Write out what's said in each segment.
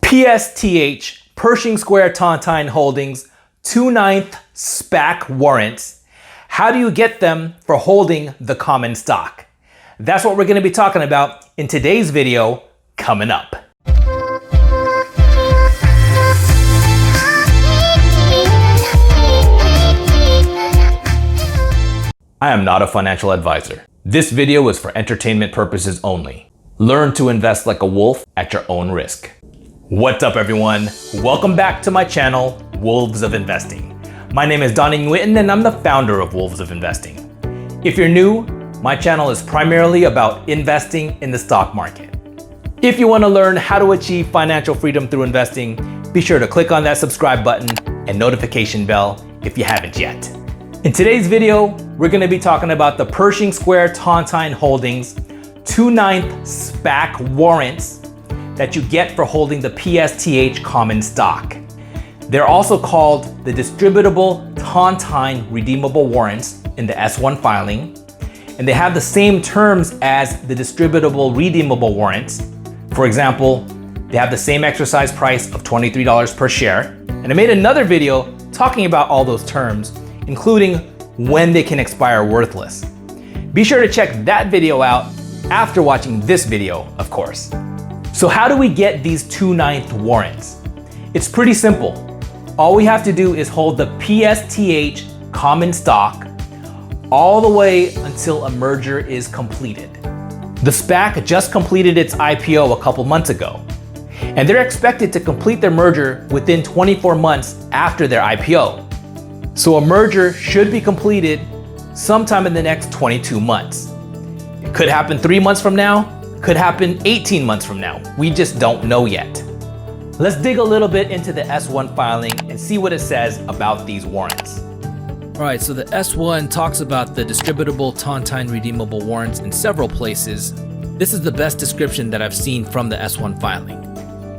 PSTH Pershing Square Tontine Holdings 9th SPAC warrants. How do you get them for holding the common stock? That's what we're going to be talking about in today's video coming up. I am not a financial advisor. This video is for entertainment purposes only. Learn to invest like a wolf at your own risk. What's up, everyone? Welcome back to my channel, Wolves of Investing. My name is Donnie Nguyen and I'm the founder of Wolves of Investing. If you're new, my channel is primarily about investing in the stock market. If you want to learn how to achieve financial freedom through investing, be sure to click on that subscribe button and notification bell if you haven't yet. In today's video, we're going to be talking about the Pershing Square Tontine Holdings 9th SPAC warrants that you get for holding the PSTH common stock. They're also called the distributable Tontine redeemable warrants in the S1 filing, and they have the same terms as the distributable redeemable warrants. For example, they have the same exercise price of $23 per share. And I made another video talking about all those terms, including when they can expire worthless. Be sure to check that video out after watching this video, of course. So how do we get these 9th warrants? It's pretty simple. All we have to do is hold the PSTH common stock all the way until a merger is completed. The SPAC just completed its IPO a couple months ago, and they're expected to complete their merger within 24 months after their IPO. So a merger should be completed sometime in the next 22 months. It could happen 3 months from now, could happen 18 months from now. We just don't know yet. Let's dig a little bit into the S1 filing and see what it says about these warrants. All right, so the S1 talks about the distributable Tontine redeemable warrants in several places. This is the best description that I've seen from the S1 filing.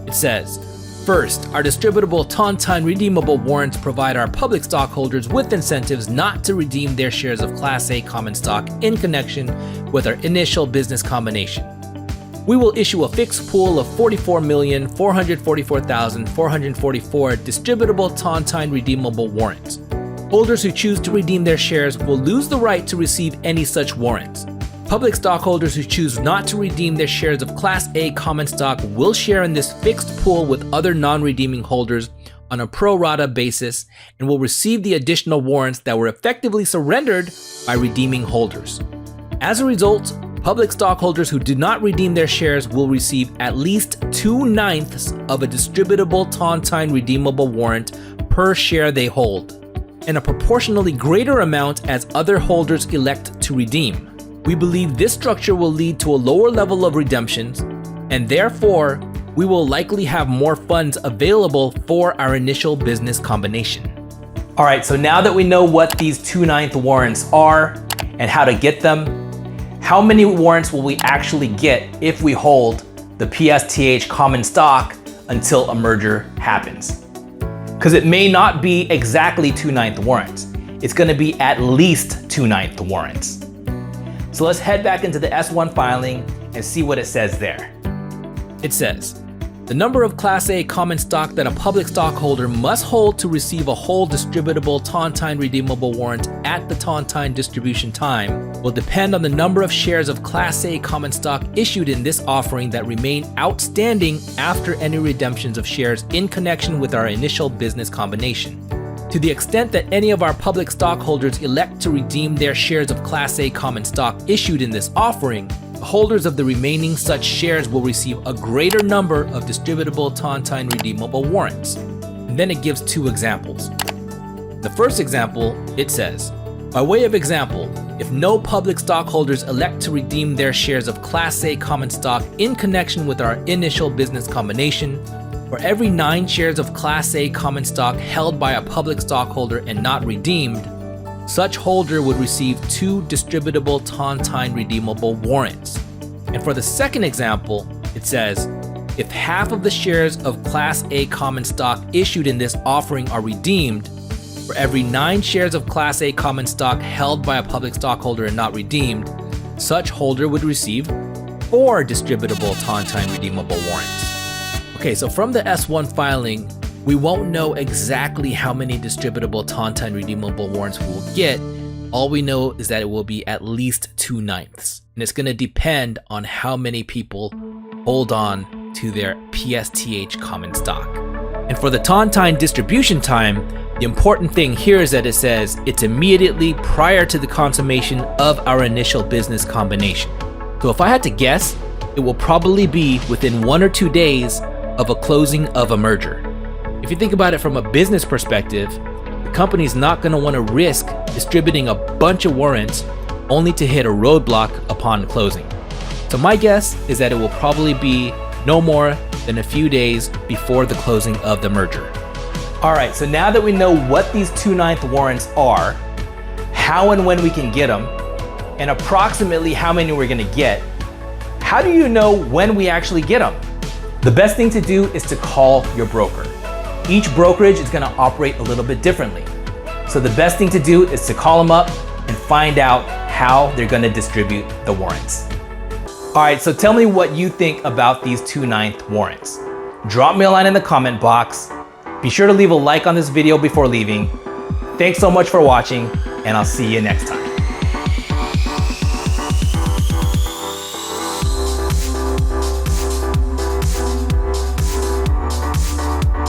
It says, first, our distributable Tontine redeemable warrants provide our public stockholders with incentives not to redeem their shares of Class A common stock in connection with our initial business combination. We will issue a fixed pool of 44,444,444 distributable Tontine redeemable warrants. Holders who choose to redeem their shares will lose the right to receive any such warrants. Public stockholders who choose not to redeem their shares of Class A common stock will share in this fixed pool with other non-redeeming holders on a pro rata basis and will receive the additional warrants that were effectively surrendered by redeeming holders. As a result, public stockholders who did not redeem their shares will receive at least 2/9 of a distributable Tontine redeemable warrant per share they hold, and a proportionally greater amount as other holders elect to redeem. We believe this structure will lead to a lower level of redemptions, and therefore, we will likely have more funds available for our initial business combination. All right, so now that we know what these 9th warrants are and how to get them, how many warrants will we actually get if we hold the PSTH common stock until a merger happens? Because it may not be exactly 9th warrants. It's going to be at least 9th warrants. So let's head back into the S1 filing and see what it says there. It says, the number of Class A common stock that a public stockholder must hold to receive a whole distributable Tontine redeemable warrant at the Tontine Distribution Time will depend on the number of shares of Class A common stock issued in this offering that remain outstanding after any redemptions of shares in connection with our initial business combination. To the extent that any of our public stockholders elect to redeem their shares of Class A common stock issued in this offering, the holders of the remaining such shares will receive a greater number of distributable Tontine redeemable warrants. And then it gives two examples. The first example, it says, by way of example, if no public stockholders elect to redeem their shares of Class A common stock in connection with our initial business combination, for every 9 shares of Class A common stock held by a public stockholder and not redeemed, such holder would receive 2 distributable Tontine redeemable warrants. And for the second example, it says, if half of the shares of Class A common stock issued in this offering are redeemed, for every 9 shares of Class A common stock held by a public stockholder and not redeemed, such holder would receive 4 distributable Tontine redeemable warrants. Okay, so from the S1 filing, we won't know exactly how many distributable Tontine redeemable warrants we will get. All we know is that it will be at least 2/9. And it's going to depend on how many people hold on to their PSTH common stock. And for the Tontine distribution time, the important thing here is that it says it's immediately prior to the consummation of our initial business combination. So if I had to guess, it will probably be within 1 or 2 days of a closing of a merger. If you think about it from a business perspective, the company's not going to want to risk distributing a bunch of warrants only to hit a roadblock upon closing. So my guess is that it will probably be no more than a few days before the closing of the merger. All right, so now that we know what these 2/9 warrants are, how and when we can get them, and approximately how many we're going to get, how do you know when we actually get them? The best thing to do is to call your broker. Each brokerage is going to operate a little bit differently. So the best thing to do is to call them up and find out how they're going to distribute the warrants. All right, so tell me what you think about these 2/9 warrants. Drop me a line in the comment box. Be sure to leave a like on this video before leaving. Thanks so much for watching, and I'll see you next time.